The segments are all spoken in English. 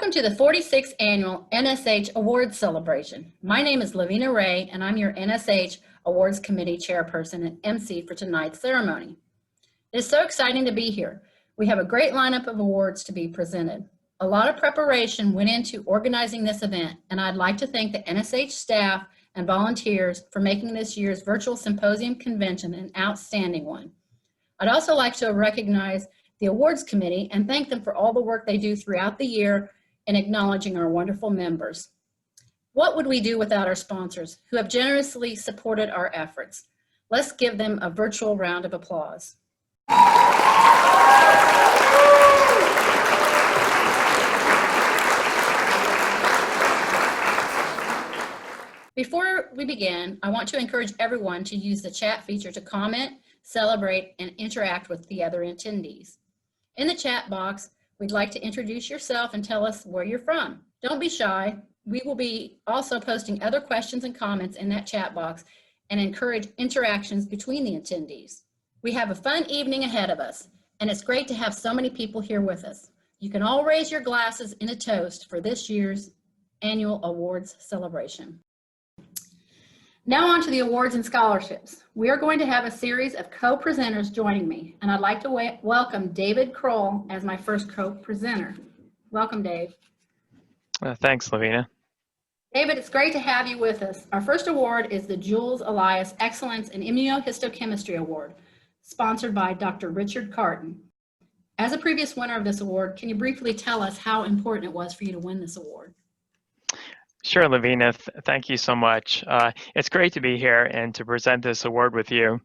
Welcome to the 46th Annual NSH Awards Celebration. My name is Lavina Ray, and I'm your NSH Awards Committee Chairperson and MC for tonight's ceremony. It is so exciting to be here. We have a great lineup of awards to be presented. A lot of preparation went into organizing this event, and I'd like to thank the NSH staff and volunteers for making this year's virtual symposium convention an outstanding one. I'd also like to recognize the awards committee and thank them for all the work they do throughout the year in acknowledging our wonderful members. What would we do without our sponsors who have generously supported our efforts? Let's give them a virtual round of applause. Before we begin, I want to encourage everyone to use the chat feature to comment, celebrate, and interact with the other attendees. In the chat box, we'd like to introduce yourself and tell us where you're from. Don't be shy. We will be also posting other questions and comments in that chat box and encourage interactions between the attendees. We have a fun evening ahead of us, and it's great to have so many people here with us. You can all raise your glasses in a toast for this year's annual awards celebration. Now on to the awards and scholarships. We are going to have a series of co-presenters joining me, and I'd like to welcome David Kroll as my first co-presenter. Welcome, Dave. Thanks, Lavina. David, it's great to have you with us. Our first award is the Jules Elias Excellence in Immunohistochemistry Award, sponsored by Dr. Richard Carton. As a previous winner of this award, can you briefly tell us how important it was for you to win this award? Sure, Lavina. Thank you so much. It's great to be here and to present this award with you.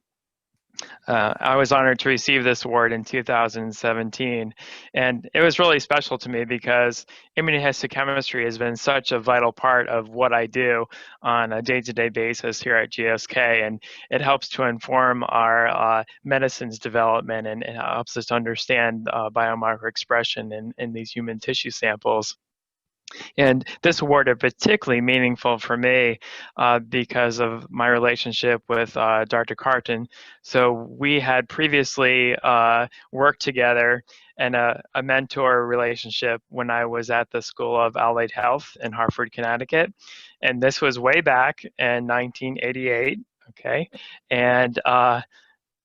I was honored to receive this award in 2017, and it was really special to me because immunohistochemistry has been such a vital part of what I do on a day-to-day basis here at GSK, and it helps to inform our medicines development, and it helps us to understand biomarker expression in these human tissue samples. And this award is particularly meaningful for me because of my relationship with Dr. Carton. So we had previously worked together in a mentor relationship when I was at the School of Allied Health in Hartford, Connecticut. And this was way back in 1988, okay? And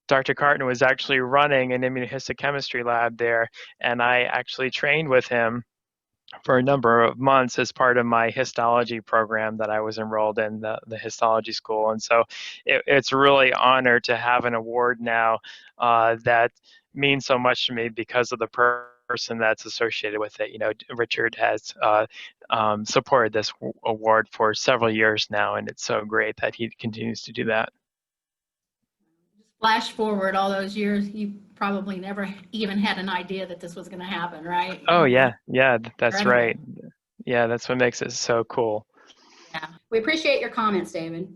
Dr. Carton was actually running an immunohistochemistry lab there, and I actually trained with him for a number of months as part of my histology program that I was enrolled in, the histology school. And so it's really an honor to have an award now that means so much to me because of the person that's associated with it. You know, Richard has supported this award for several years now, and it's so great that he continues to do that. Flash forward all those years, you probably never even had an idea that this was going to happen, right? Oh, yeah, that's right. Yeah, that's what makes it so cool. Yeah, we appreciate your comments, David,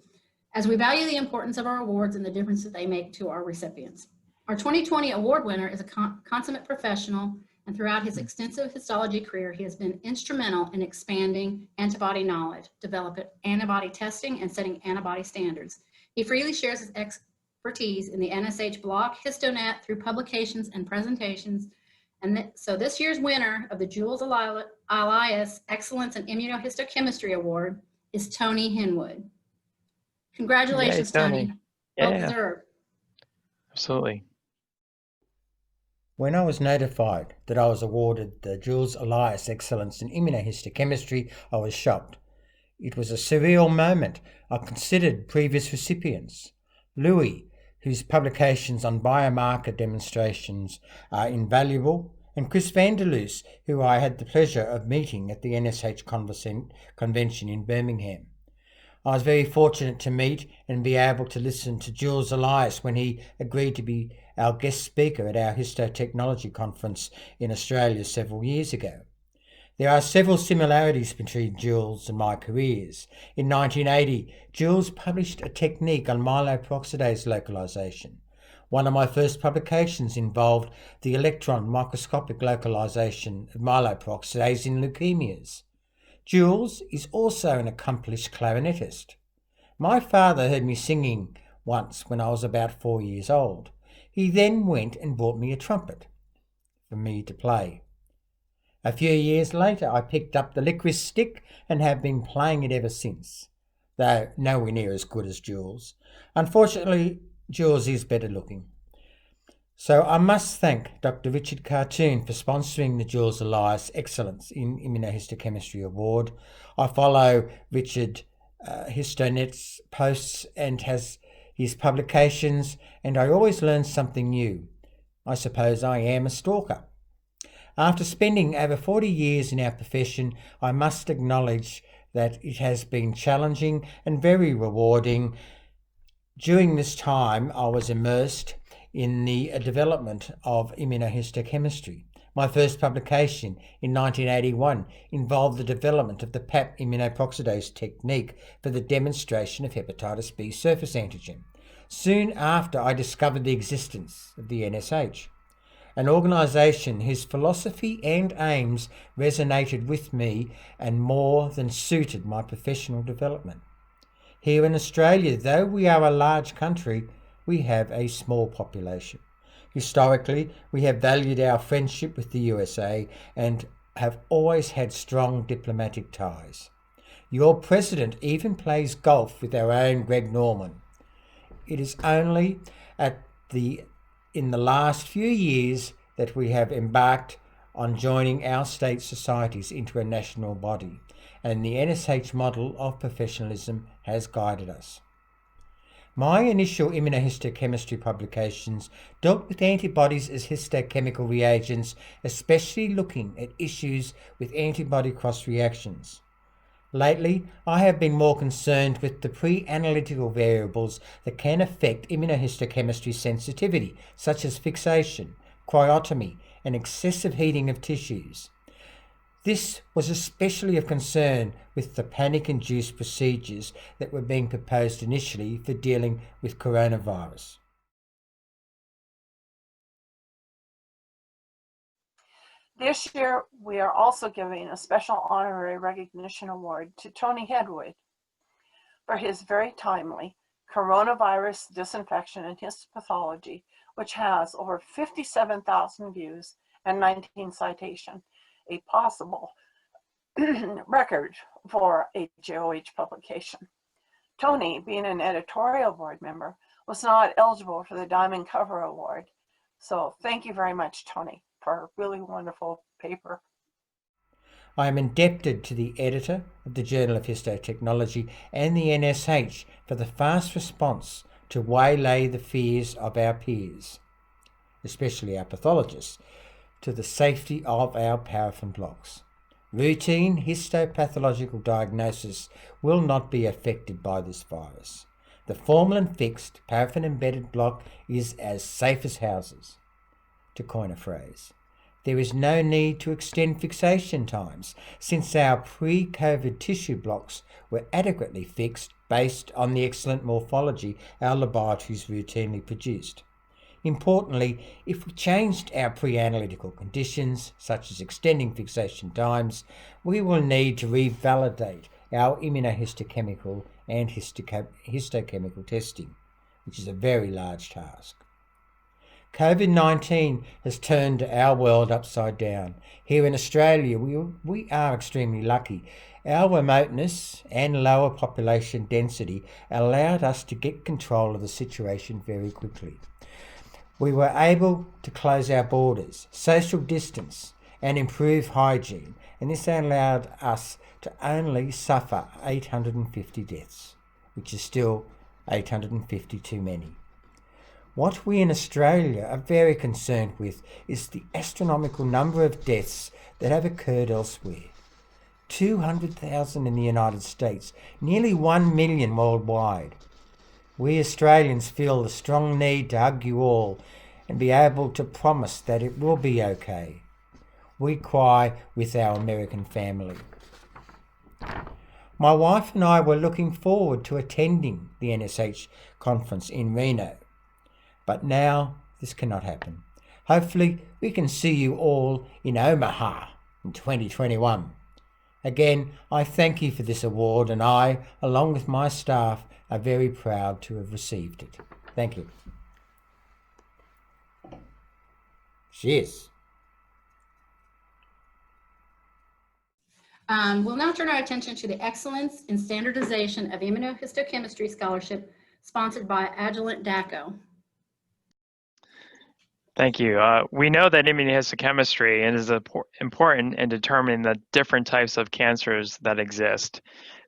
as we value the importance of our awards and the difference that they make to our recipients. Our 2020 award winner is a consummate professional, and throughout his extensive histology career, he has been instrumental in expanding antibody knowledge, developing antibody testing, and setting antibody standards. He freely shares his expertise in the NSH block, HistoNet through publications and presentations. And so this year's winner of the Jules Elias Excellence in Immunohistochemistry Award is Tony Henwood. Congratulations, Yay, Tony. Well deserved. Absolutely. When I was notified that I was awarded the Jules Elias Excellence in Immunohistochemistry, I was shocked. It was a surreal moment. I considered previous recipients. Louis, whose publications on biomarker demonstrations are invaluable, and Chris Vanderloos, who I had the pleasure of meeting at the NSH convention in Birmingham. I was very fortunate to meet and be able to listen to Jules Elias when he agreed to be our guest speaker at our histotechnology conference in Australia several years ago. There are several similarities between Jules and my careers. In 1980, Jules published a technique on myeloperoxidase localization. One of my first publications involved the electron microscopic localization of myeloperoxidase in leukemias. Jules is also an accomplished clarinetist. My father heard me singing once when I was about 4 years old. He then went and bought me a trumpet for me to play. A few years later, I picked up the licorice stick and have been playing it ever since, though nowhere near as good as Jules. Unfortunately, Jules is better looking. So I must thank Dr. Richard Cartoon for sponsoring the Jules Elias Excellence in Immunohistochemistry Award. I follow Richard Histonet's posts and has his publications, and I always learn something new. I suppose I am a stalker. After spending over 40 years in our profession, I must acknowledge that it has been challenging and very rewarding. During this time, I was immersed in the development of immunohistochemistry. My first publication in 1981 involved the development of the PAP immunoperoxidase technique for the demonstration of hepatitis B surface antigen. Soon after, I discovered the existence of the NSH, an organisation whose philosophy and aims resonated with me and more than suited my professional development. Here in Australia, though we are a large country, we have a small population. Historically, we have valued our friendship with the USA and have always had strong diplomatic ties. Your president even plays golf with our own Greg Norman. It is only in the last few years that we have embarked on joining our state societies into a national body, and the NSH model of professionalism has guided us. My initial immunohistochemistry publications dealt with antibodies as histochemical reagents, especially looking at issues with antibody cross-reactions. Lately, I have been more concerned with the pre-analytical variables that can affect immunohistochemistry sensitivity, such as fixation, cryotomy, and excessive heating of tissues. This was especially of concern with the panic-induced procedures that were being proposed initially for dealing with coronavirus. This year, we are also giving a special honorary recognition award to Tony Hedwood for his very timely coronavirus disinfection and histopathology, which has over 57,000 views and 19 citations, a possible record for a JOH publication. Tony, being an editorial board member, was not eligible for the Diamond Cover Award. So thank you very much, Tony, for a really wonderful paper. I am indebted to the editor of the Journal of Histotechnology and the NSH for the fast response to waylay the fears of our peers, especially our pathologists, to the safety of our paraffin blocks. Routine histopathological diagnosis will not be affected by this virus. The formalin-fixed, paraffin-embedded block is as safe as houses, to coin a phrase. There is no need to extend fixation times, since our pre-COVID tissue blocks were adequately fixed based on the excellent morphology our laboratories routinely produced. Importantly, if we changed our pre-analytical conditions, such as extending fixation times, we will need to revalidate our immunohistochemical and histochemical testing, which is a very large task. COVID-19 has turned our world upside down. Here in Australia, we are extremely lucky. Our remoteness and lower population density allowed us to get control of the situation very quickly. We were able to close our borders, social distance, and improve hygiene, and this allowed us to only suffer 850 deaths, which is still 850 too many. What we in Australia are very concerned with is the astronomical number of deaths that have occurred elsewhere. 200,000 in the United States, nearly 1 million worldwide. We Australians feel the strong need to hug you all and be able to promise that it will be okay. We cry with our American family. My wife and I were looking forward to attending the NSH conference in Reno, but now this cannot happen. Hopefully we can see you all in Omaha in 2021. Again, I thank you for this award, and I, along with my staff, are very proud to have received it. Thank you. Cheers. We'll now turn our attention to the Excellence in Standardization of Immunohistochemistry Scholarship sponsored by Agilent DACO. Thank you. We know that immunohistochemistry is important in determining the different types of cancers that exist.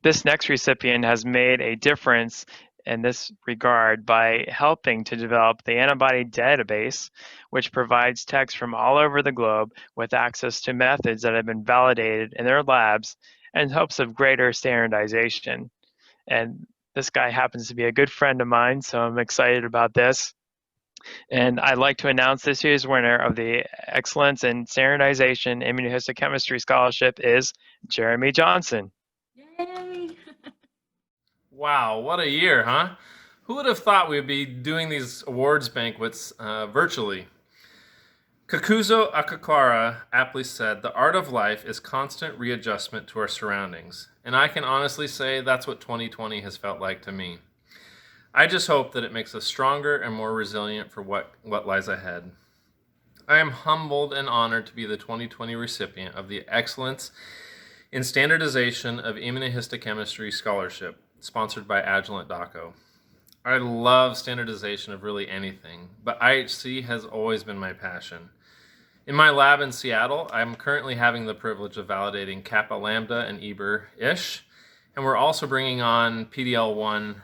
This next recipient has made a difference in this regard by helping to develop the antibody database, which provides techs from all over the globe with access to methods that have been validated in their labs in hopes of greater standardization. And this guy happens to be a good friend of mine, so I'm excited about this. And I'd like to announce this year's winner of the Excellence in Standardization Immunohistochemistry Scholarship is Jeremy Johnson. Yay! Wow, what a year, huh? Who would have thought we'd be doing these awards banquets virtually? Kakuzo Akakara aptly said, "The art of life is constant readjustment to our surroundings." And I can honestly say that's what 2020 has felt like to me. I just hope that it makes us stronger and more resilient for what lies ahead. I am humbled and honored to be the 2020 recipient of the Excellence in Standardization of Immunohistochemistry Scholarship, sponsored by Agilent DACO. I love standardization of really anything, but IHC has always been my passion. In my lab in Seattle, I'm currently having the privilege of validating Kappa Lambda and Eber-ish, and we're also bringing on PDL1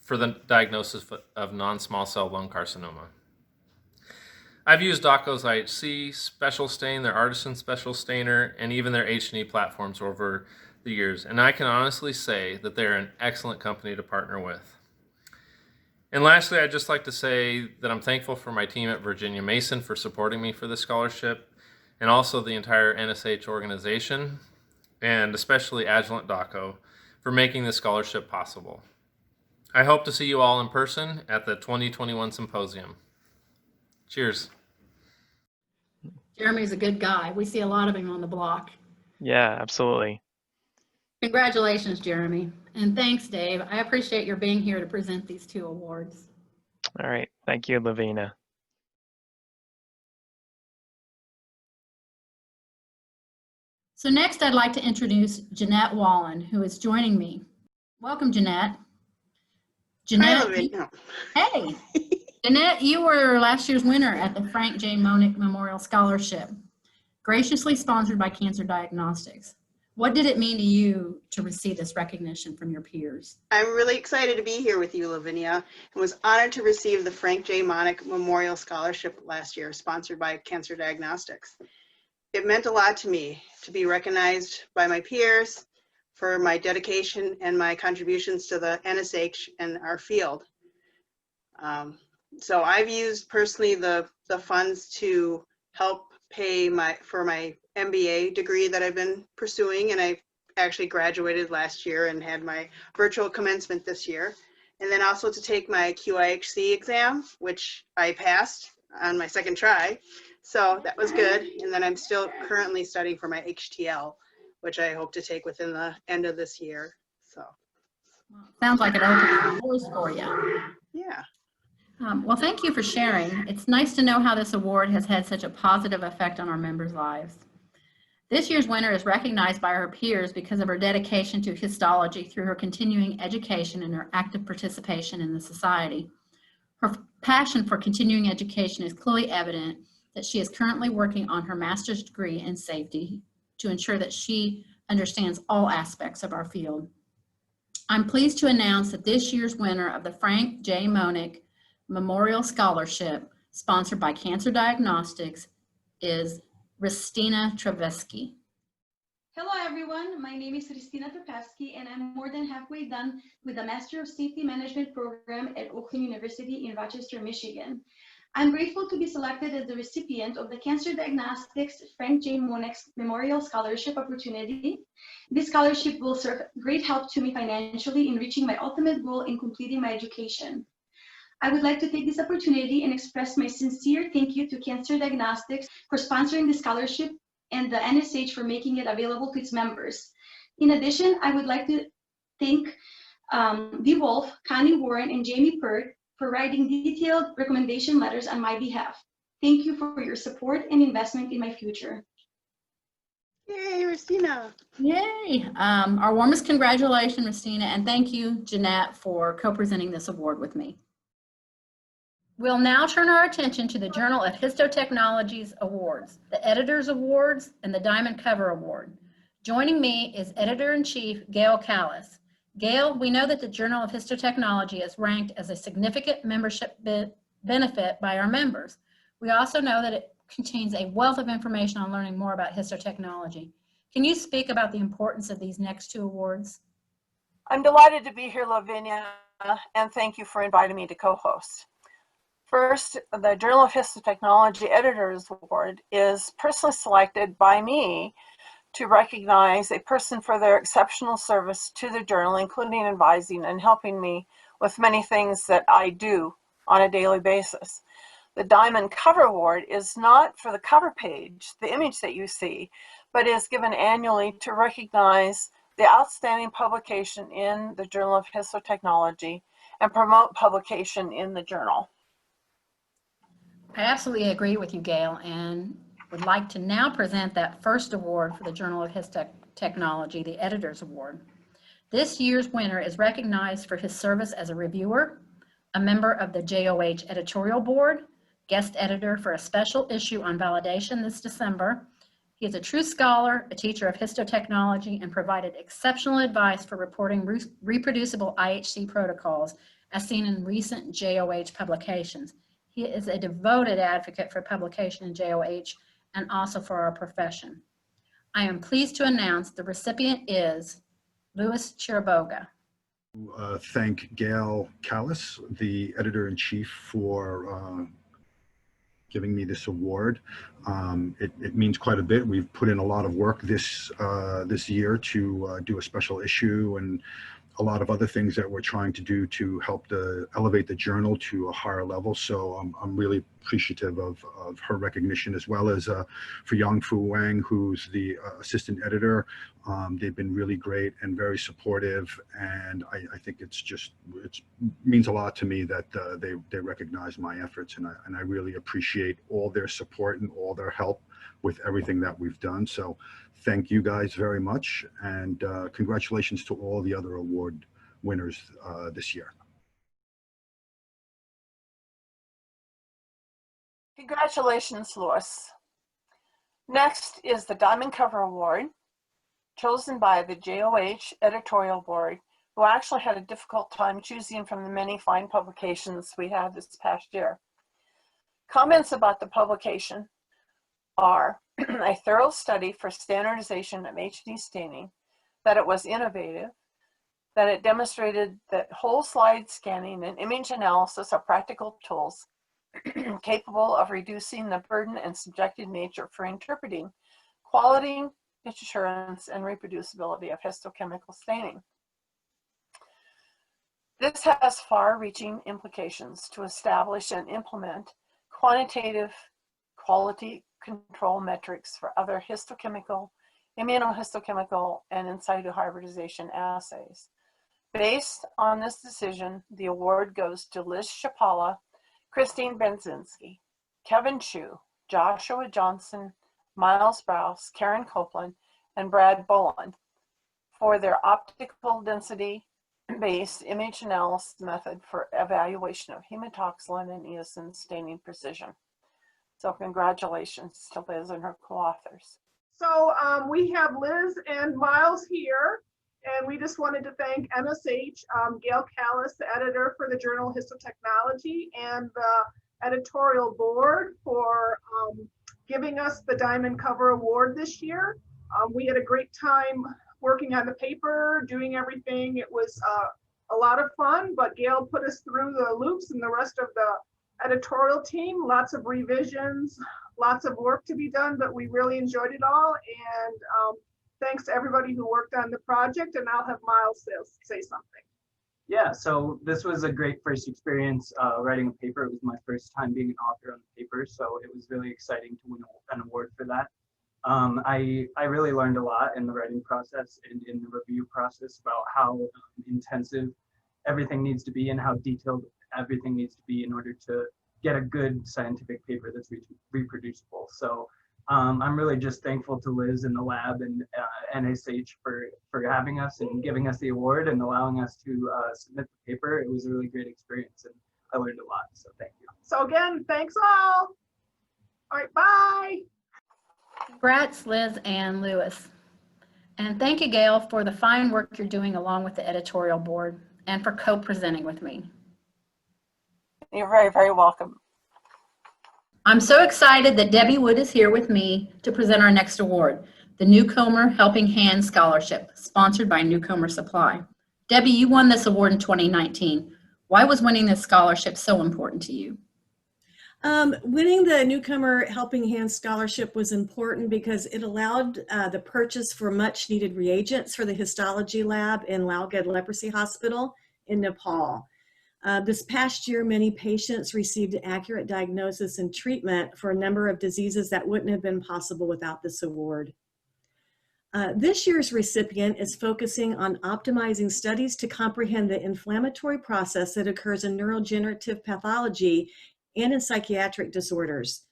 for the diagnosis of non-small cell lung carcinoma. I've used DACO's IHC, Special Stain, their Artisan Special Stainer, and even their H&E platforms over the years, and I can honestly say that they're an excellent company to partner with. And lastly, I'd just like to say that I'm thankful for my team at Virginia Mason for supporting me for this scholarship, and also the entire NSH organization, and especially Agilent DACO for making this scholarship possible. I hope to see you all in person at the 2021 symposium. Cheers. Jeremy's a good guy. We see a lot of him on the block. Yeah, absolutely. Congratulations, Jeremy. And thanks, Dave. I appreciate your being here to present these two awards. All right. Thank you, Lavina. So next, I'd like to introduce Jeanette Wallen, who is joining me. Welcome, Jeanette. Jeanette, hey. Jeanette, you were last year's winner at the Frank J. Monick Memorial Scholarship, graciously sponsored by Cancer Diagnostics. What did it mean to you to receive this recognition from your peers? I'm really excited to be here with you, Lavinia, and was honored to receive the Frank J. Monick Memorial Scholarship last year, sponsored by Cancer Diagnostics. It meant a lot to me to be recognized by my peers for my dedication and my contributions to the NSH and our field. So I've used personally the funds to help pay for my MBA degree that I've been pursuing, and I actually graduated last year and had my virtual commencement this year. And then also to take my QIHC exam, which I passed on my second try. So that was good. And then I'm still currently studying for my HTL, which I hope to take within the end of this year. So sounds like it opens doors for you. Yeah. Well, thank you for sharing. It's nice to know how this award has had such a positive effect on our members' lives. This year's winner is recognized by her peers because of her dedication to histology through her continuing education and her active participation in the society. Her passion for continuing education is clearly evident that she is currently working on her master's degree in safety to ensure that she understands all aspects of our field. I'm pleased to announce that this year's winner of the Frank J. Monick Memorial Scholarship, sponsored by Cancer Diagnostics, is Ristina Travesky. Hello everyone, my name is Ristina Travesky and I'm more than halfway done with the Master of Safety Management program at Oakland University in Rochester, Michigan. I'm grateful to be selected as the recipient of the Cancer Diagnostics Frank J. Monick Memorial Scholarship opportunity. This scholarship will serve great help to me financially in reaching my ultimate goal in completing my education. I would like to take this opportunity and express my sincere thank you to Cancer Diagnostics for sponsoring the scholarship and the NSH for making it available to its members. In addition, I would like to thank Dee Wolf, Connie Warren, and Jamie Pert for writing detailed recommendation letters on my behalf. Thank you for your support and investment in my future. Yay, Christina. Yay. Our warmest congratulations, Christina, and thank you, Jeanette, for co-presenting this award with me. We'll now turn our attention to the Journal of Histotechnology's awards, the Editor's Awards and the Diamond Cover Award. Joining me is Editor-in-Chief Gail Callis. Gail, we know that the Journal of Histotechnology is ranked as a significant membership benefit by our members. We also know that it contains a wealth of information on learning more about histotechnology. Can you speak about the importance of these next two awards? I'm delighted to be here, Lavinia, and thank you for inviting me to co-host. First, the Journal of Histotechnology Editors Award is personally selected by me to recognize a person for their exceptional service to the journal, including advising and helping me with many things that I do on a daily basis. The Diamond Cover Award is not for the cover page, the image that you see, but is given annually to recognize the outstanding publication in the Journal of Histotechnology and promote publication in the journal. I absolutely agree with you, Gail, and would like to now present that first award for the Journal of Histotechnology, the Editor's Award. This year's winner is recognized for his service as a reviewer, a member of the JOH editorial board, guest editor for a special issue on validation this December. He is a true scholar, a teacher of histotechnology, and provided exceptional advice for reporting reproducible IHC protocols as seen in recent JOH publications. He is a devoted advocate for publication in JOH and also for our profession. I am pleased to announce the recipient is Louis Chiriboga. Thank Gail Callis, the editor-in-chief, for giving me this award. It means quite a bit. We've put in a lot of work this year to do a special issue and a lot of other things that we're trying to do to help elevate the journal to a higher level. So I'm really appreciative of her recognition, as well as for Yang-Fu Wang, who's the assistant editor. They've been really great and very supportive, and I think it means a lot to me that they recognize my efforts, and I really appreciate all their support and all their help with everything that we've done. So thank you guys very much, and congratulations to all the other award winners this year. Congratulations, Louis. Next is the Diamond Cover Award, chosen by the JOH editorial board, who actually had a difficult time choosing from the many fine publications we had this past year. Comments about the publication are a thorough study for standardization of HD staining, that it was innovative, that it demonstrated that whole slide scanning and image analysis are practical tools capable of reducing the burden and subjective nature for interpreting quality, assurance, and reproducibility of histochemical staining. This has far-reaching implications to establish and implement quantitative quality control metrics for other histochemical, immunohistochemical, and in situ hybridization assays. Based on this decision, the award goes to Liz Chapala, Christine Benzinski, Kevin Chu, Joshua Johnson, Miles Browse, Karen Copeland, and Brad Boland for their optical density-based image analysis method for evaluation of hematoxylin and eosin staining precision. So congratulations to Liz and her co-authors. So we have Liz and Miles here, and we just wanted to thank NSH, Gail Callis, the editor for the Journal of Histotechnology, and the editorial board for giving us the Diamond Cover Award this year. We had a great time working on the paper, doing everything. It was a lot of fun, but Gail put us through the loops, and the rest of the editorial team, lots of revisions, lots of work to be done, but we really enjoyed it all. And thanks to everybody who worked on the project, and I'll have Miles say something. Yeah, so this was a great first experience writing a paper. It was my first time being an author on the paper, so it was really exciting to win an award for that. I really learned a lot in the writing process and in the review process about how intensive everything needs to be and how detailed everything needs to be in order to get a good scientific paper that's reproducible. So I'm really just thankful to Liz and the lab and NSH for having us and giving us the award and allowing us to submit the paper. It was a really great experience and I learned a lot, so thank you. So again, thanks all. All right, bye. Congrats, Liz and Lewis. And thank you, Gail, for the fine work you're doing along with the editorial board and for co-presenting with me. You're very, very welcome. I'm so excited that Debbie Wood is here with me to present our next award, the Newcomer Helping Hand Scholarship, sponsored by Newcomer Supply. Debbie, you won this award in 2019. Why was winning this scholarship so important to you? Winning the Newcomer Helping Hand Scholarship was important because it allowed the purchase for much needed reagents for the histology lab in Lalgad Leprosy Hospital in Nepal. This past year, many patients received accurate diagnosis and treatment for a number of diseases that wouldn't have been possible without this award. This year's recipient is focusing on optimizing studies to comprehend the inflammatory process that occurs in neurodegenerative pathology and in psychiatric disorders.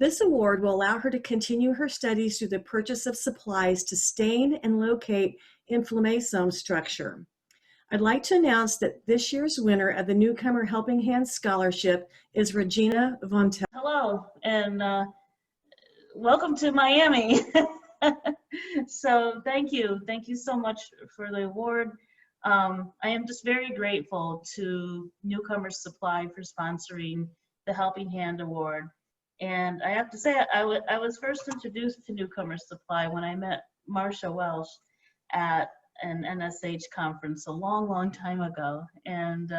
This award will allow her to continue her studies through the purchase of supplies to stain and locate inflammasome structure. I'd like to announce that this year's winner of the Newcomer Helping Hand Scholarship is Regina Vontel. Hello, and welcome to Miami. So thank you so much for the award. I am just very grateful to Newcomer Supply for sponsoring the Helping Hand Award. And I have to say, I was first introduced to Newcomer Supply when I met Marsha Welsh at an NSH conference a long time ago. And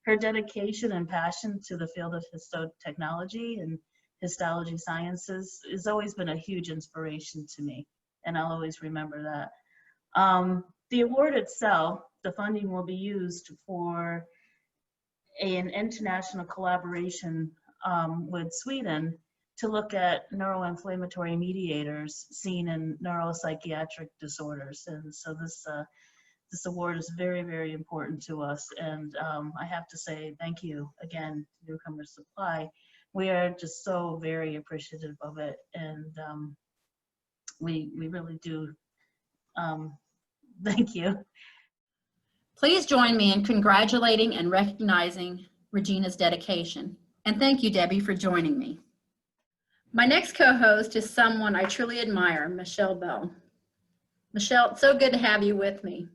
her dedication and passion to the field of histotechnology and histology sciences has always been a huge inspiration to me, and I'll always remember that. The award itself, the funding will be used for an international collaboration with Sweden to look at neuroinflammatory mediators seen in neuropsychiatric disorders. And so this award is very important to us. And I have to say thank you again to Newcomer Supply. We are just so very appreciative of it. And we really do. Thank you. Please join me in congratulating and recognizing Regina's dedication. And thank you, Debbie, for joining me. My next co-host is someone I truly admire, Michelle Bell. Michelle, it's so good to have you with me.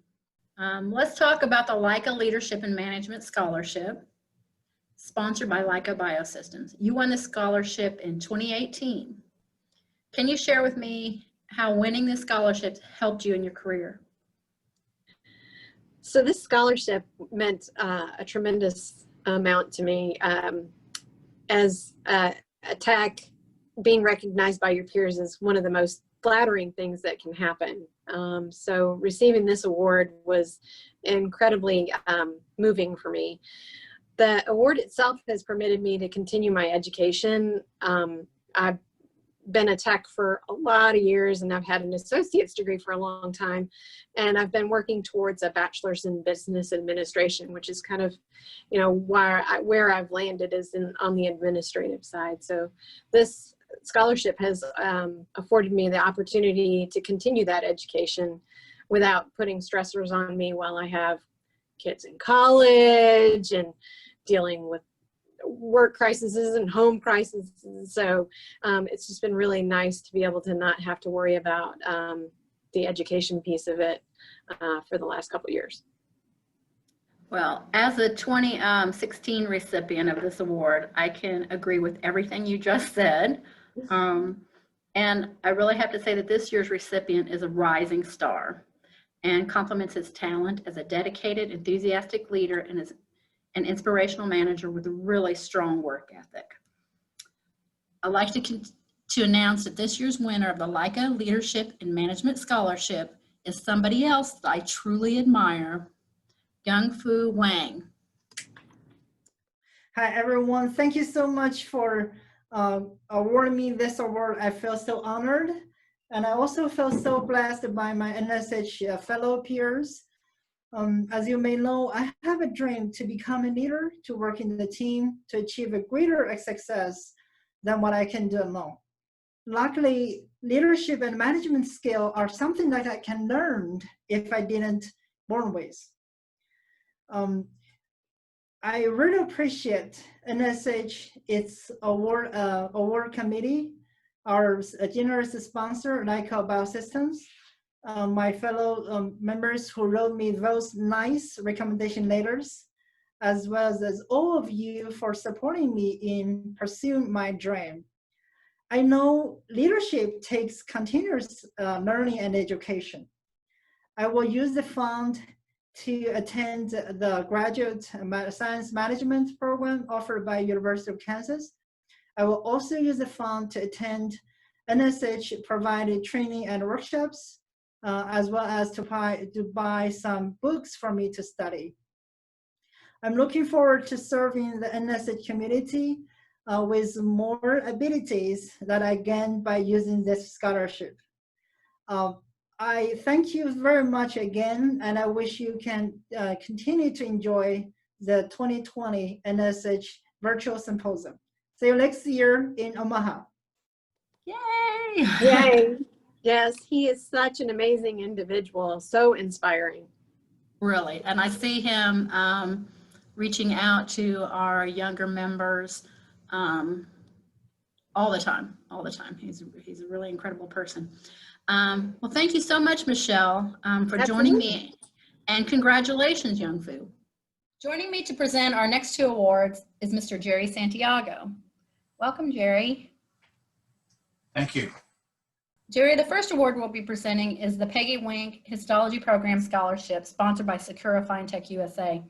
Let's talk about the Leica Leadership and Management Scholarship, sponsored by Leica Biosystems. You won this scholarship in 2018. Can you share with me how winning this scholarship helped you in your career? So this scholarship meant a tremendous amount to me. As a tech, being recognized by your peers is one of the most flattering things that can happen. So receiving this award was incredibly moving for me. The award itself has permitted me to continue my education. I've been a tech for a lot of years, and I've had an associate's degree for a long time. And I've been working towards a bachelor's in business administration, which is kind of, you know, where I've landed is on the administrative side. So this scholarship has afforded me the opportunity to continue that education without putting stressors on me while I have kids in college and dealing with work crises and home crises. So it's just been really nice to be able to not have to worry about the education piece of it for the last couple of years. Well, as a 2016 recipient of this award, I can agree with everything you just said. And I really have to say that this year's recipient is a rising star and complements his talent as a dedicated, enthusiastic leader and as an inspirational manager with a really strong work ethic. I'd like to announce that this year's winner of the Leica Leadership and Management Scholarship is somebody else that I truly admire, Gung-Fu Wang. Hi, everyone. Thank you so much for awarding me this award. I feel so honored. And I also feel so blessed by my NSH fellow peers. As you may know, I have a dream to become a leader, to work in the team, to achieve a greater success than what I can do alone. luckily, leadership and management skill are something that I can learn if I didn't born with. I really appreciate NSH, its award committee, our generous sponsor, Leica Biosystems, my fellow members who wrote me those nice recommendation letters, as well as all of you for supporting me in pursuing my dream. I know leadership takes continuous learning and education. I will use the fund to attend the graduate science management program offered by University of Kansas. I will also use the fund to attend NSH provided training and workshops, as well as to buy some books for me to study. I'm looking forward to serving the NSH community with more abilities that I gained by using this scholarship. I thank you very much again, and I wish you can continue to enjoy the 2020 NSH Virtual Symposium. See you next year in Omaha. Yay! Yay. Yes, he is such an amazing individual, so inspiring. Really, and I see him reaching out to our younger members all the time. He's a really incredible person. Well, thank you so much, Michelle, for joining me, and congratulations, Young Fu. Joining me to present our next two awards is Mr. Jerry Santiago. Welcome, Jerry. Thank you. Jerry, the first award we'll be presenting is the Peggy Wink Histology Program Scholarship, sponsored by Sakura FineTech USA.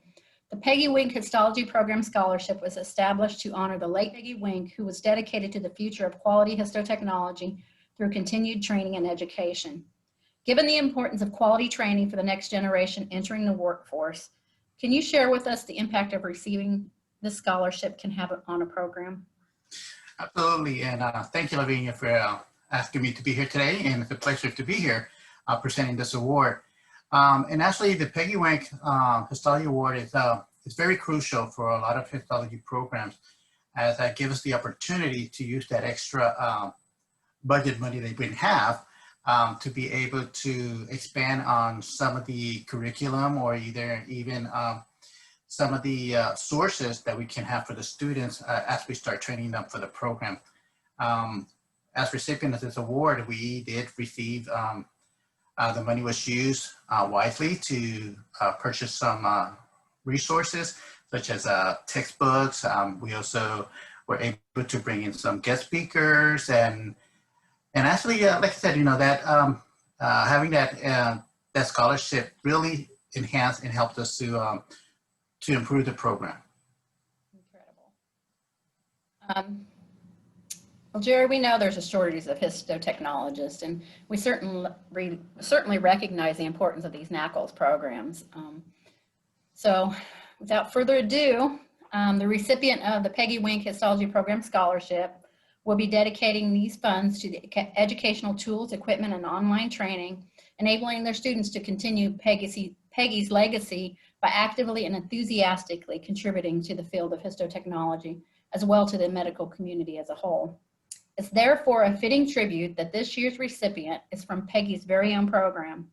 The Peggy Wink Histology Program Scholarship was established to honor the late Peggy Wink, who was dedicated to the future of quality histotechnology through continued training and education. Given the importance of quality training for the next generation entering the workforce, can you share with us the impact of receiving this scholarship can have on a program? Absolutely, and thank you, Lavinia, for asking me to be here today, and it's a pleasure to be here presenting this award. And actually, the Peggy Wink Histology Award is very crucial for a lot of histology programs, as that gives us the opportunity to use that extra budget money that we have to be able to expand on some of the curriculum, or even some of the sources that we can have for the students as we start training them for the program. As recipients of this award, we did receive, the money was used wisely to purchase some resources, such as textbooks. We also were able to bring in some guest speakers, and actually, like I said, that having that scholarship really enhanced and helped us to improve the program. Incredible. Well, Jerry, we know there's a shortage of histotechnologists, and we certainly recognize the importance of these NACLS programs. So without further ado, the recipient of the Peggy Wink Histology Program Scholarship will be dedicating these funds to the educational tools, equipment, and online training, enabling their students to continue Peggy's legacy by actively and enthusiastically contributing to the field of histotechnology, as well to the medical community as a whole. It's therefore a fitting tribute that this year's recipient is from Peggy's very own program.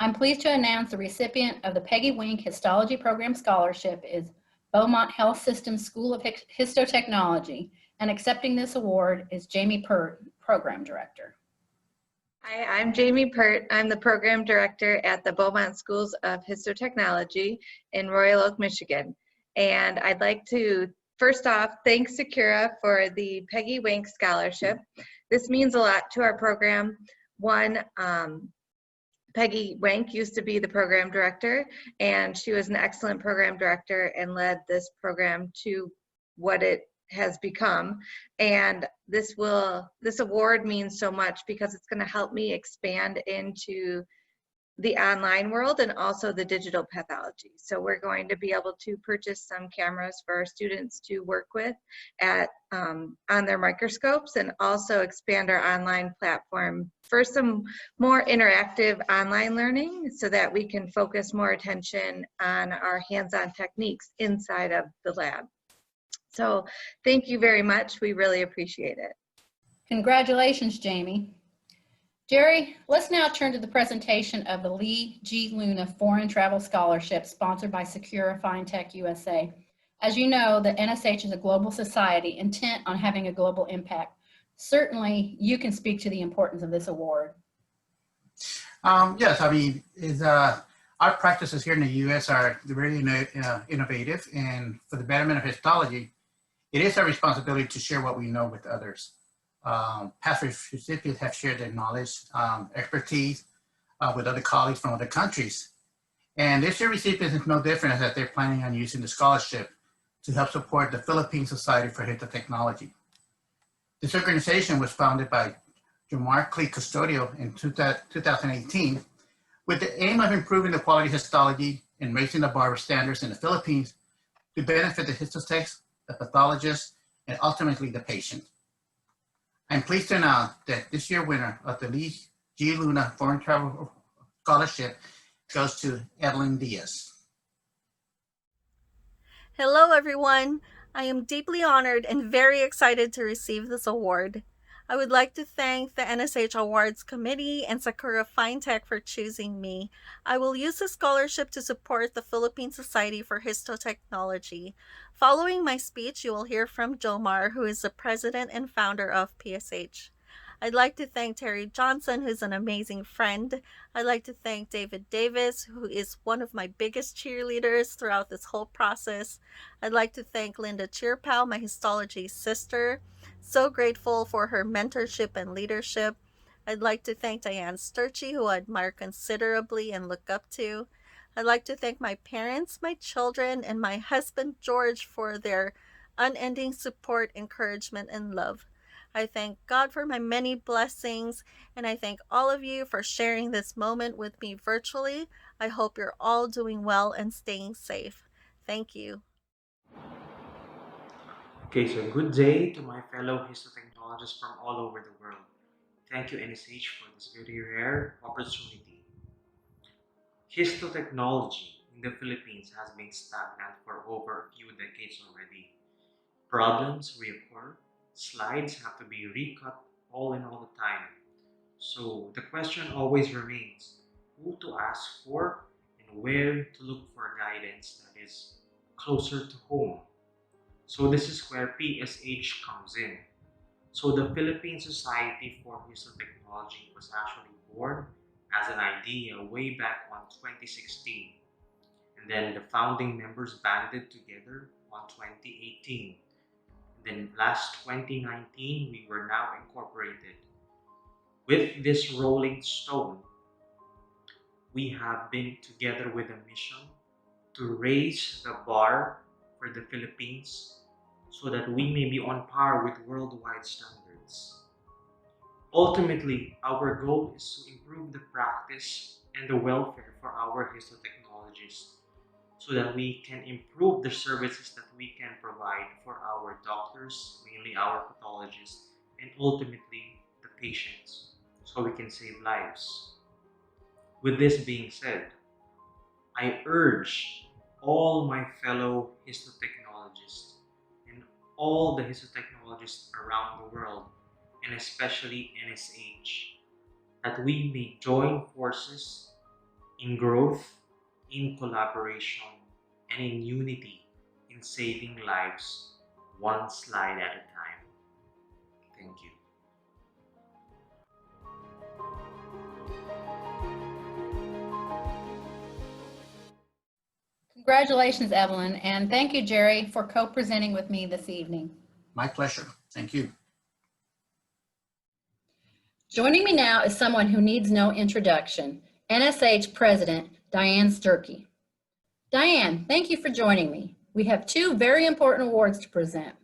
I'm pleased to announce the recipient of the Peggy Wink Histology Program Scholarship is Beaumont Health Systems School of Histotechnology, and accepting this award is Jamie Pert, Program Director. Hi, I'm Jamie Pert. I'm the Program Director at the Beaumont Schools of Histotechnology in Royal Oak, Michigan. And I'd like to first off thank Sakura for the Peggy Wink Scholarship. This means a lot to our program. One, Peggy Wink used to be the program director, and she was an excellent program director and led this program to what it has become. And this award means so much because it's going to help me expand into the online world and also the digital pathology. So we're going to be able to purchase some cameras for our students to work with at on their microscopes, and also expand our online platform for some more interactive online learning so that we can focus more attention on our hands-on techniques inside of the lab. So thank you very much. We really appreciate it. Congratulations, Jamie. Jerry, let's now turn to the presentation of the Lee G. Luna Foreign Travel Scholarship sponsored by Secura FinTech USA. As you know, the NSH is a global society intent on having a global impact. Certainly, you can speak to the importance of this award. Yes, I mean, our practices here in the U.S. are really innovative, and for the betterment of histology, it is our responsibility to share what we know with others. Past recipients have shared their knowledge, expertise with other colleagues from other countries. And this year recipient is no different, as they're planning on using the scholarship to help support the Philippine Society for Histotechnology. This organization was founded by Jomar Clee Custodio in 2018 with the aim of improving the quality of histology and raising the bar of standards in the Philippines to benefit the histotechs, the pathologists, and ultimately the patient. I'm pleased to announce that this year's winner of the Lee G. Luna Foreign Travel Scholarship goes to Evelyn Diaz. Hello, everyone. I am deeply honored and very excited to receive this award. I would like to thank the NSH Awards Committee and Sakura FinTech for choosing me. I will use the scholarship to support the Philippine Society for Histotechnology. Following my speech, you will hear from Jomar, who is the president and founder of PSH. I'd like to thank Terry Johnson, who's an amazing friend. I'd like to thank David Davis, who is one of my biggest cheerleaders throughout this whole process. I'd like to thank Linda Cheerpal, my histology sister. So grateful for her mentorship and leadership. I'd like to thank Diane Sturchy, who I admire considerably and look up to. I'd like to thank my parents, my children, and my husband, George, for their unending support, encouragement, and love. I thank God for my many blessings, and I thank all of you for sharing this moment with me virtually. I hope you're all doing well and staying safe. Thank you. Okay, so good day to my fellow histotechnologists from all over the world. Thank you, NSH, for this very rare opportunity. Histotechnology in the Philippines has been stagnant for over a few decades already. Problems reoccur, slides have to be recut all the time. So the question always remains, who to ask for and where to look for guidance that is closer to home. So this is where PSH comes in. So the Philippine Society for Histotechnology was actually born as an idea way back on 2016. And then the founding members banded together on 2018. Then last 2019, we were now incorporated. With this rolling stone, we have been together with a mission to raise the bar for the Philippines so that we may be on par with worldwide standards. Ultimately, our goal is to improve the practice and the welfare for our histotechnologists so that we can improve the services that we can provide for our doctors, mainly our pathologists, and ultimately the patients, so we can save lives. With this being said, I urge all my fellow histotechnologists and all the histotechnologists around the world, and especially NSH, that we may join forces in growth, in collaboration, and in unity in saving lives one slide at a time. Thank you. Congratulations, Evelyn, and thank you, Jerry, for co-presenting with me this evening. My pleasure. Thank you. Joining me now is someone who needs no introduction, NSH President Diane Sturkey. Diane, thank you for joining me. We have two very important awards to present.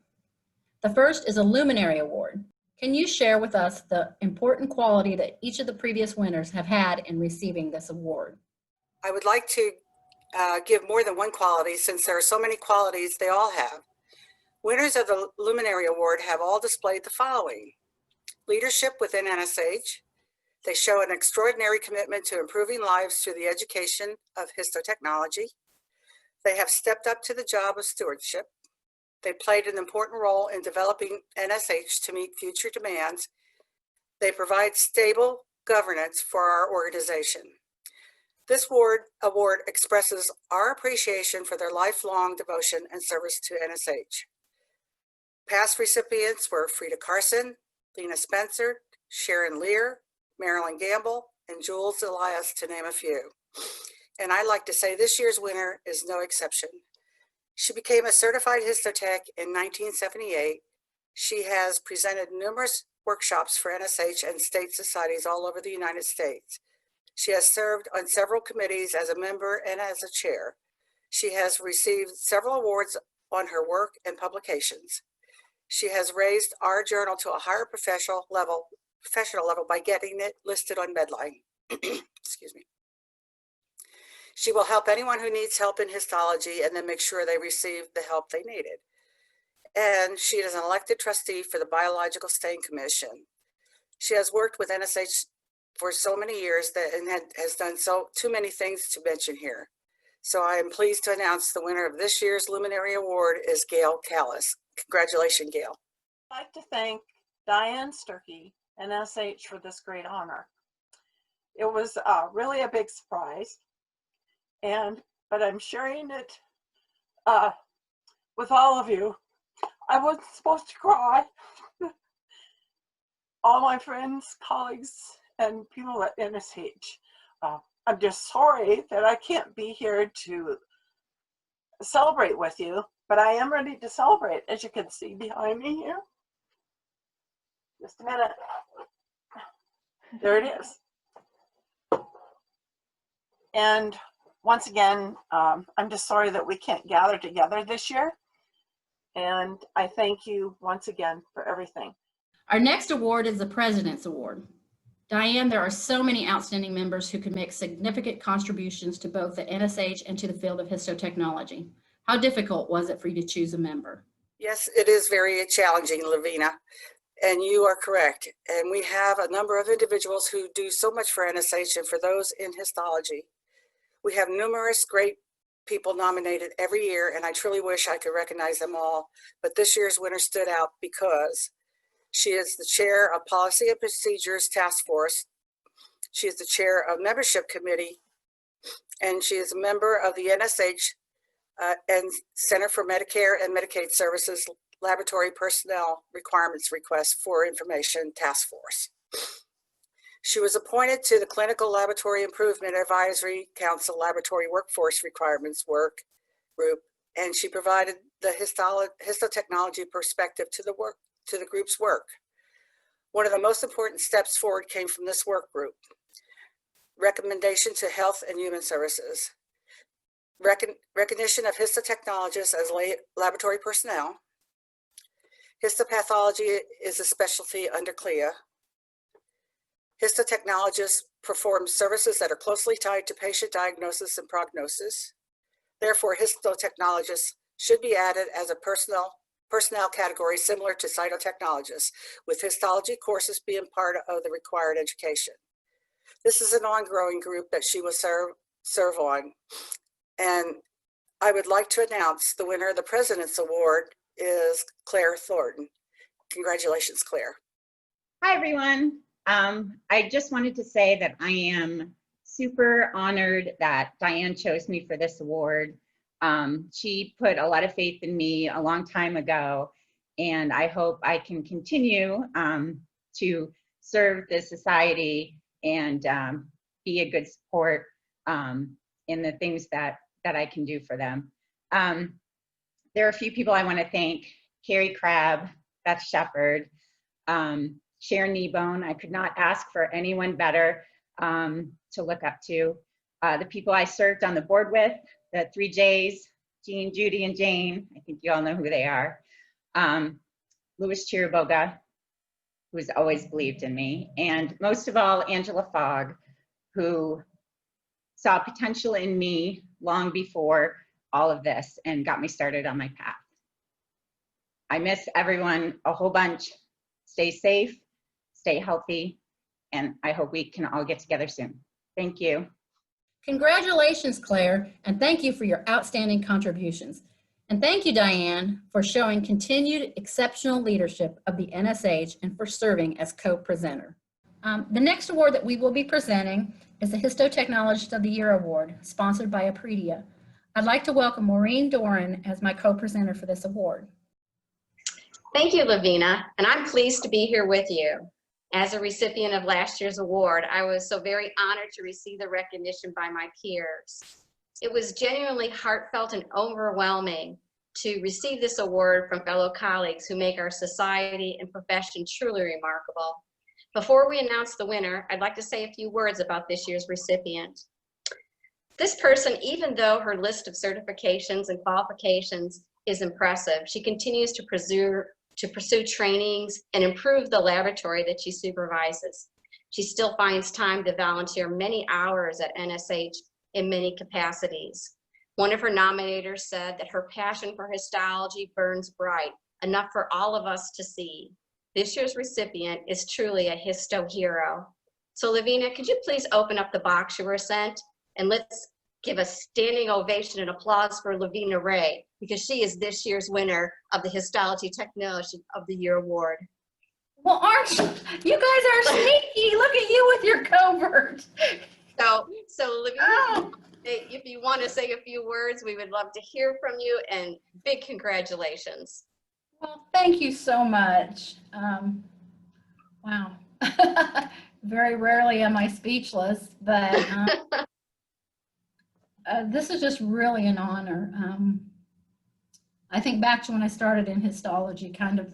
The first is a Luminary Award. Can you share with us the important quality that each of the previous winners have had in receiving this award? I would like to give more than one quality since there are so many qualities they all have. Winners of the Luminary Award have all displayed the following: leadership within NSH. They show an extraordinary commitment to improving lives through the education of histotechnology. They have stepped up to the job of stewardship. They played an important role in developing NSH to meet future demands. They provide stable governance for our organization. This award expresses our appreciation for their lifelong devotion and service to NSH. Past recipients were Frida Carson, Lena Spencer, Sharon Lear, Marilyn Gamble, and Jules Elias, to name a few. And I'd like to say this year's winner is no exception. She became a certified histotech in 1978. She has presented numerous workshops for NSH and state societies all over the United States. She has served on several committees as a member and as a chair. She has received several awards on her work and publications. She has raised our journal to a higher professional level by getting it listed on Medline. Excuse me. She will help anyone who needs help in histology and then make sure they receive the help they needed. And she is an elected trustee for the Biological Stain Commission. She has worked with NSH for so many years and has done too many things to mention here. So I am pleased to announce the winner of this year's Luminary Award is Gail Callis. Congratulations, Gail. I'd like to thank Diane Sturkey and NSH for this great honor. It was really a big surprise, but I'm sharing it with all of you. I wasn't supposed to cry. All my friends, colleagues, and people at NSH. I'm just sorry that I can't be here to celebrate with you, but I am ready to celebrate, as you can see behind me here. Just a minute. There it is. And once again, I'm just sorry that we can't gather together this year. And I thank you once again for everything. Our next award is the President's Award. Diane, there are so many outstanding members who could make significant contributions to both the NSH and to the field of histotechnology. How difficult was it for you to choose a member? Yes, it is very challenging, Lavina, and you are correct. And we have a number of individuals who do so much for NSH and for those in histology. We have numerous great people nominated every year, and I truly wish I could recognize them all. But this year's winner stood out because she is the chair of Policy and Procedures Task Force. She is the chair of Membership Committee, and she is a member of the NSH and Center for Medicare and Medicaid Services Laboratory Personnel Requirements Request for Information Task Force. She was appointed to the Clinical Laboratory Improvement Advisory Council Laboratory Workforce Requirements Work Group, and she provided the histotechnology perspective to the group's work. One of the most important steps forward came from this work group. Recommendation to Health and Human Services. Recognition of histotechnologists as laboratory personnel. Histopathology is a specialty under CLIA. Histotechnologists perform services that are closely tied to patient diagnosis and prognosis. Therefore, histotechnologists should be added as a personnel category similar to cytotechnologists, with histology courses being part of the required education. This is an ongoing group that she will serve on. And I would like to announce the winner of the President's Award is Claire Thornton. Congratulations, Claire. Hi, everyone. I just wanted to say that I am super honored that Diane chose me for this award. She put a lot of faith in me a long time ago, and I hope I can continue to serve the society and be a good support in the things that I can do for them. There are a few people I want to thank: Carrie Crabb, Beth Shepard, Sharon Kneebone. I could not ask for anyone better to look up to. The people I served on the board with, the 3 J's, Jean, Judy, and Jane. I think you all know who they are. Louis Chiriboga, who has always believed in me. And most of all, Angela Fogg, who saw potential in me long before all of this and got me started on my path. I miss everyone a whole bunch. Stay safe, stay healthy, and I hope we can all get together soon. Thank you. Congratulations, Claire, and thank you for your outstanding contributions. And thank you, Diane, for showing continued exceptional leadership of the NSH and for serving as co-presenter. The next award that we will be presenting is the Histotechnologist of the Year Award, sponsored by Apredia. I'd like to welcome Maureen Doran as my co-presenter for this award. Thank you, Lavina, and I'm pleased to be here with you. As a recipient of last year's award, I was so very honored to receive the recognition by my peers. It was genuinely heartfelt and overwhelming to receive this award from fellow colleagues who make our society and profession truly remarkable. Before we announce the winner, I'd like to say a few words about this year's recipient. This person, even though her list of certifications and qualifications is impressive, she continues to pursue trainings and improve the laboratory that she supervises. She still finds time to volunteer many hours at NSH in many capacities. One of her nominators said that her passion for histology burns bright, enough for all of us to see. This year's recipient is truly a histo hero. So Lavina, could you please open up the box you were sent, and let's give a standing ovation and applause for Lavina Ray, because she is this year's winner of the Histology Technologist of the Year Award. Well, aren't you? You guys are sneaky. Look at you with your covert. So Lavina, if you want to say a few words, we would love to hear from you, and big congratulations. Well, thank you so much. Wow. Very rarely am I speechless, but this is just really an honor. I think back to when I started in histology, kind of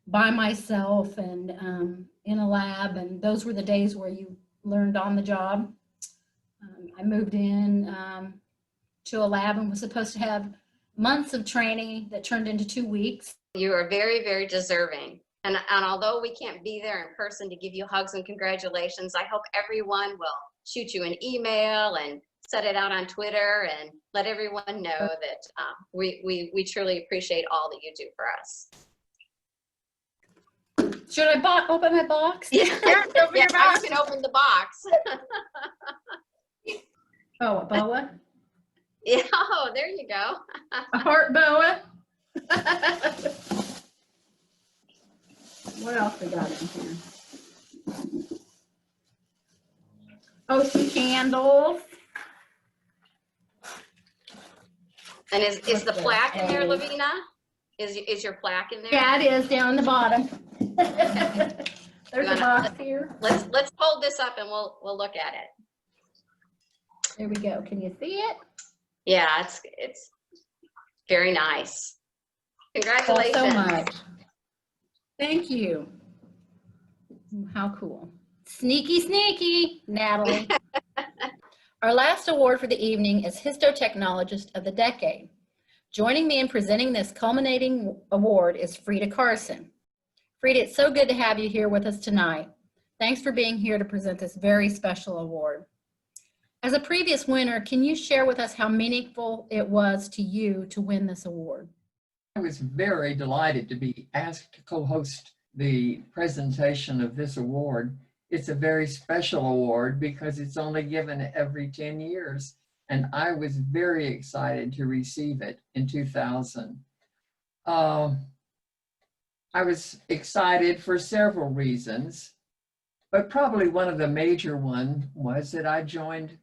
by myself and in a lab, and those were the days where you learned on the job. I moved in to a lab and was supposed to have months of training that turned into 2 weeks. You are very, very deserving. And although we can't be there in person to give you hugs and congratulations, I hope everyone will shoot you an email and set it out on Twitter and let everyone know that we truly appreciate all that you do for us. Should I open my box? Yeah, open your box. You can open the box. Oh, a boa? Yeah, oh, there you go. A heart boa. What else we got in here? Oh, some candles. And is the plaque in there, Lavina? Is your plaque in there? Yeah, it is down the bottom. There's a box here. Let's hold this up and we'll look at it. There we go. Can you see it? Yeah, it's very nice. Congratulations. Thank you so much. Thank you. How cool. Sneaky, sneaky, Natalie. Our last award for the evening is Histotechnologist of the Decade. Joining me in presenting this culminating award is Frida Carson. Frida, it's so good to have you here with us tonight. Thanks for being here to present this very special award. As a previous winner, can you share with us how meaningful it was to you to win this award? I was very delighted to be asked to co-host the presentation of this award. It's a very special award because it's only given every 10 years, and I was very excited to receive it in 2000. I was excited for several reasons, but probably one of the major ones was that I joined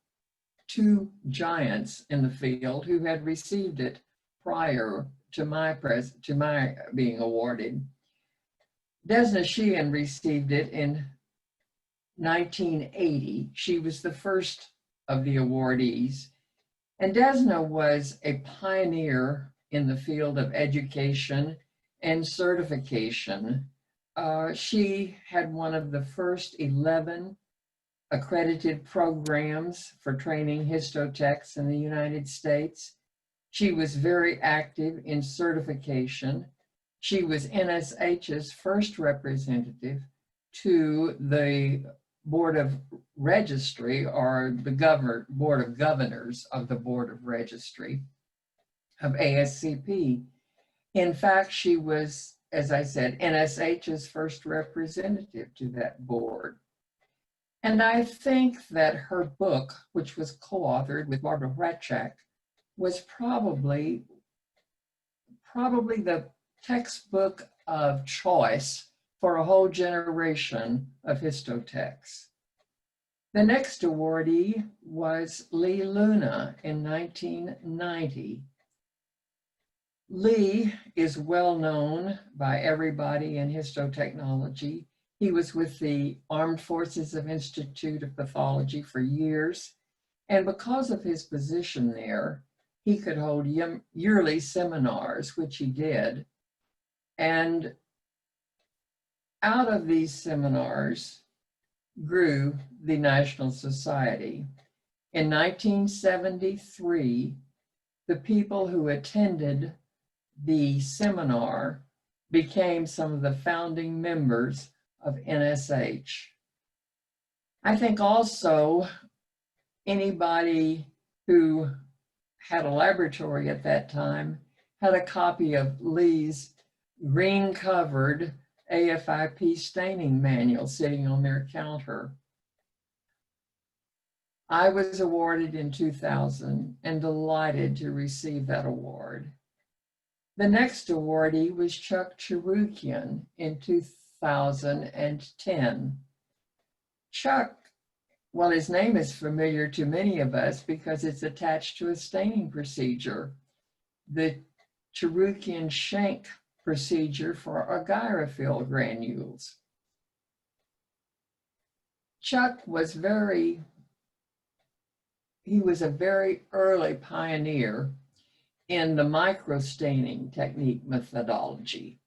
two giants in the field who had received it prior to my being awarded. Desna Sheehan received it in 1980. She was the first of the awardees. And Desna was a pioneer in the field of education and certification. She had one of the first 11 accredited programs for training histotechs in the United States. She was very active in certification. She was NSH's first representative to the Board of Registry, or the Board of Governors of the Board of Registry of ASCP. In fact, she was, as I said, NSH's first representative to that board. And I think that her book, which was co-authored with Barbara Hratchak, was probably probably the textbook of choice for a whole generation of histotechs. The next awardee was Lee Luna in 1990. Lee is well known by everybody in histotechnology. He was with the Armed Forces of Institute of Pathology for years, and because of his position there, he could hold yearly seminars, which he did. And out of these seminars grew the National Society. In 1973, the people who attended the seminar became some of the founding members of NSH. I think also anybody who had a laboratory at that time had a copy of Lee's green-covered AFIP staining manual sitting on their counter. I was awarded in 2000 and delighted to receive that award. The next awardee was Chuck Cherukian in 2010. Chuck, well, his name is familiar to many of us because it's attached to a staining procedure, the Cherukian shank procedure for agarifil granules. Chuck was a very early pioneer in the microstaining technique methodology.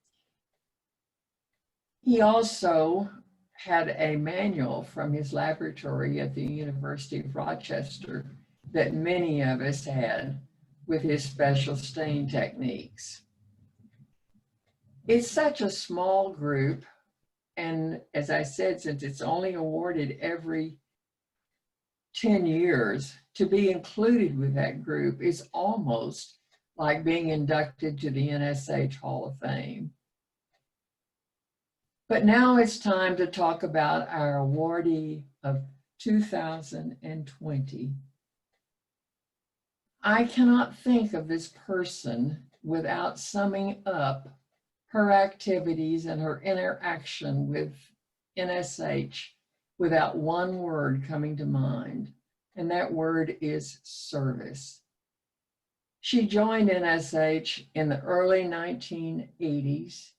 He also had a manual from his laboratory at the University of Rochester that many of us had with his special stain techniques. It's such a small group, and as I said, since it's only awarded every 10 years, to be included with that group is almost like being inducted to the NSH Hall of Fame. But now it's time to talk about our awardee of 2020. I cannot think of this person without summing up her activities and her interaction with NSH without one word coming to mind, and that word is service. She joined NSH in the early 1980s,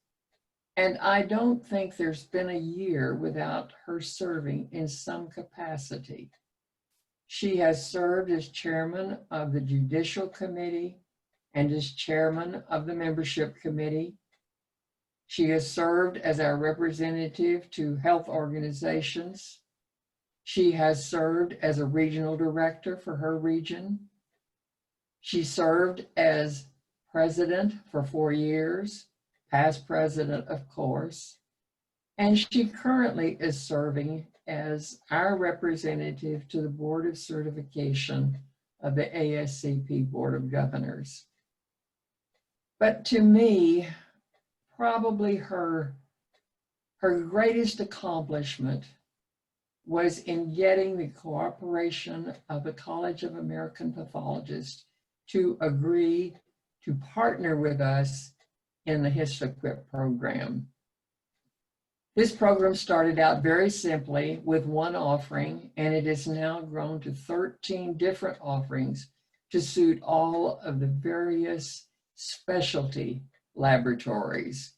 and I don't think there's been a year without her serving in some capacity. She has served as chairman of the Judicial Committee and as chairman of the Membership Committee. She has served as our representative to health organizations. She has served as a regional director for her region. She served as president for 4 years, past president, of course, and she currently is serving as our representative to the Board of Certification of the ASCP Board of Governors. But to me, probably her greatest accomplishment was in getting the cooperation of the College of American Pathologists to agree to partner with us in the HistoQuip program. This program started out very simply with one offering, and it has now grown to 13 different offerings to suit all of the various specialty laboratories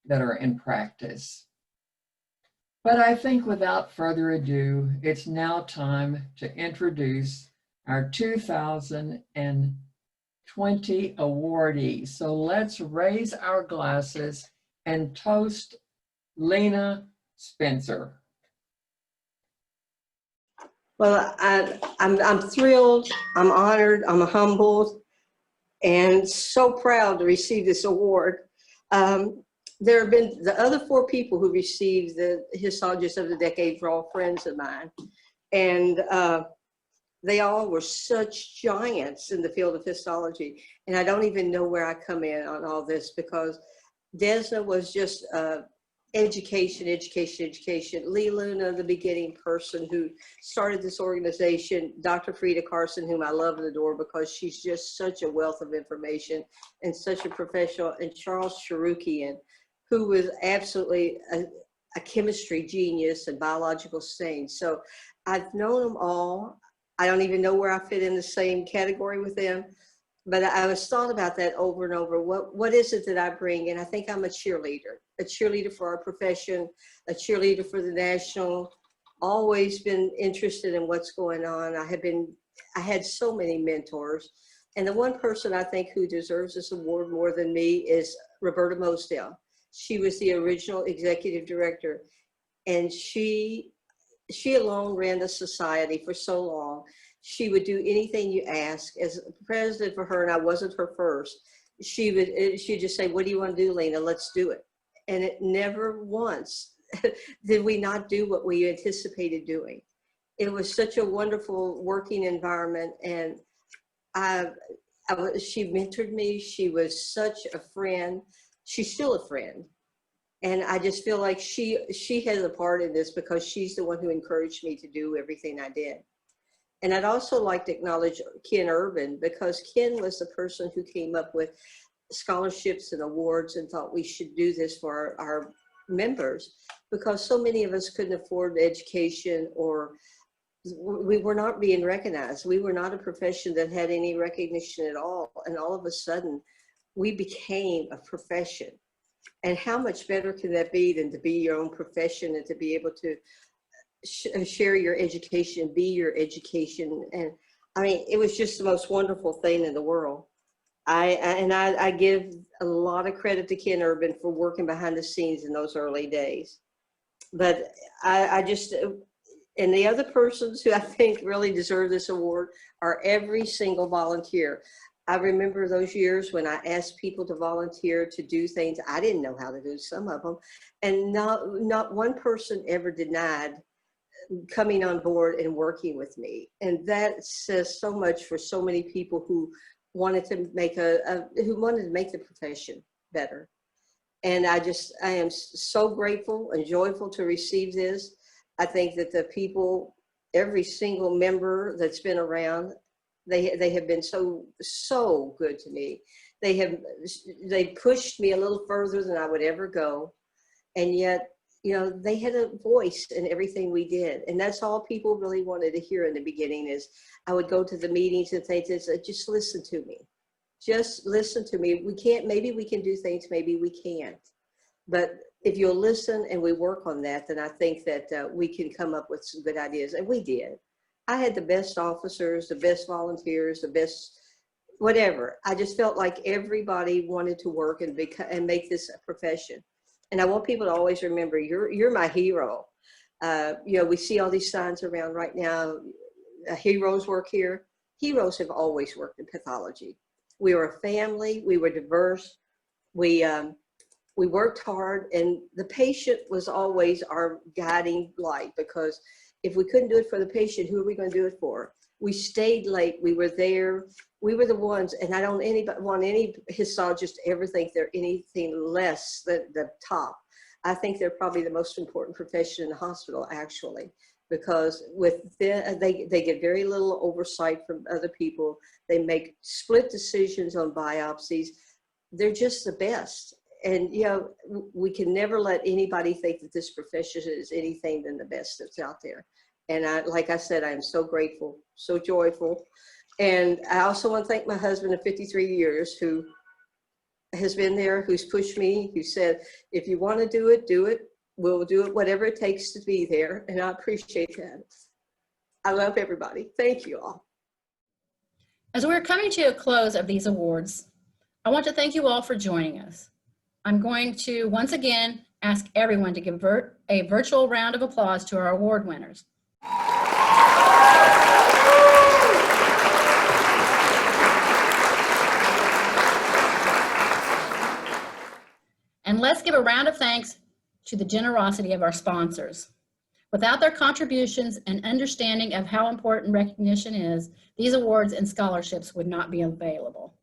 that are in practice. But I think without further ado, it's now time to introduce our 2020 awardee. So let's raise our glasses and toast Lena Spencer. Well, I'm thrilled, I'm honored, I'm humbled, and so proud to receive this award. There have been the other 4 people who received the Histologist of the Decade for all friends of mine. And they all were such giants in the field of histology. And I don't even know where I come in on all this, because Desna was just education, education, education. Lee Luna, the beginning person who started this organization, Dr. Frida Carson, whom I love and adore because she's just such a wealth of information and such a professional, and Charles Sharukian, who was absolutely a chemistry genius and biological saint. So I've known them all. I don't even know where I fit in the same category with them, but I was thought about that over and over. What is it that I bring? And I think I'm a cheerleader for our profession, a cheerleader for the national, always been interested in what's going on. I had so many mentors. And the one person I think who deserves this award more than me is Roberta Mosdale. She was the original executive director, and she alone ran the society for so long. She would do anything you ask. As president for her, and I wasn't her first, she'd just say, what do you want to do, Lena? Let's do it. And it never once did we not do what we anticipated doing. It was such a wonderful working environment, and she mentored me. She was such a friend. She's still a friend. And I just feel like she has a part in this because she's the one who encouraged me to do everything I did. And I'd also like to acknowledge Ken Urban, because Ken was the person who came up with scholarships and awards and thought we should do this for our members, because so many of us couldn't afford education, or we were not being recognized. We were not a profession that had any recognition at all. And all of a sudden, we became a profession. And how much better can that be than to be your own profession and to be able to share your education, be your education? And I mean, it was just the most wonderful thing in the world. I give a lot of credit to Ken Urban for working behind the scenes in those early days. But and the other persons who I think really deserve this award are every single volunteer. I remember those years when I asked people to volunteer to do things I didn't know how to do, some of them, and not one person ever denied coming on board and working with me. And that says so much for so many people who wanted to make the profession better. And I am so grateful and joyful to receive this. I think that the people, every single member that's been around, they have been so good to me. They pushed me a little further than I would ever go. And yet, you know, they had a voice in everything we did. And that's all people really wanted to hear in the beginning. Is I would go to the meetings and things and say, just listen to me. Just listen to me. Maybe we can do things, maybe we can't. But if you'll listen and we work on that, then I think that we can come up with some good ideas. And we did. I had the best officers, the best volunteers, the best whatever. I just felt like everybody wanted to work and make this a profession. And I want people to always remember, you're my hero. You know, we see all these signs around right now. Heroes work here. Heroes have always worked in pathology. We were a family. We were diverse. We worked hard, and the patient was always our guiding light, because if we couldn't do it for the patient, who are we going to do it for? We stayed late. We were there. We were the ones, and I don't want any histologist to ever think they're anything less than the top. I think they're probably the most important profession in the hospital, actually, because with them, they get very little oversight from other people. They make split decisions on biopsies. They're just the best. And, you know, we can never let anybody think that this profession is anything than the best that's out there. And like I said, I am so grateful, so joyful. And I also want to thank my husband of 53 years who has been there, who's pushed me, who said, if you want to do it, do it. We'll do it, whatever it takes to be there. And I appreciate that. I love everybody. Thank you all. As we're coming to a close of these awards, I want to thank you all for joining us. I'm going to once again ask everyone to give a virtual round of applause to our award winners. And let's give a round of thanks to the generosity of our sponsors. Without their contributions and understanding of how important recognition is, these awards and scholarships would not be available.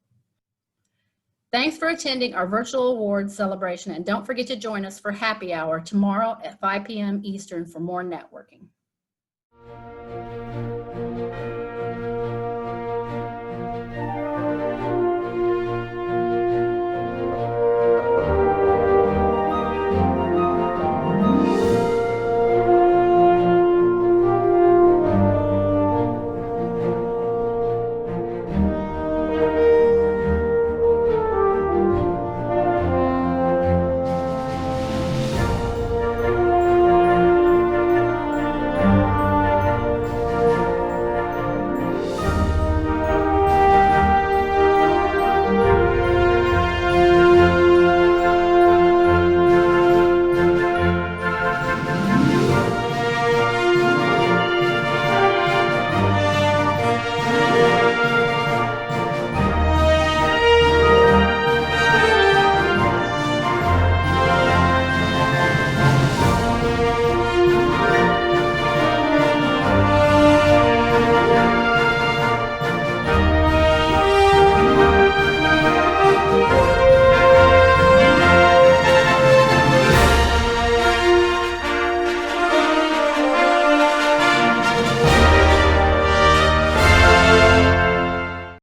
Thanks for attending our virtual awards celebration, and don't forget to join us for happy hour tomorrow at 5 p.m. Eastern for more networking.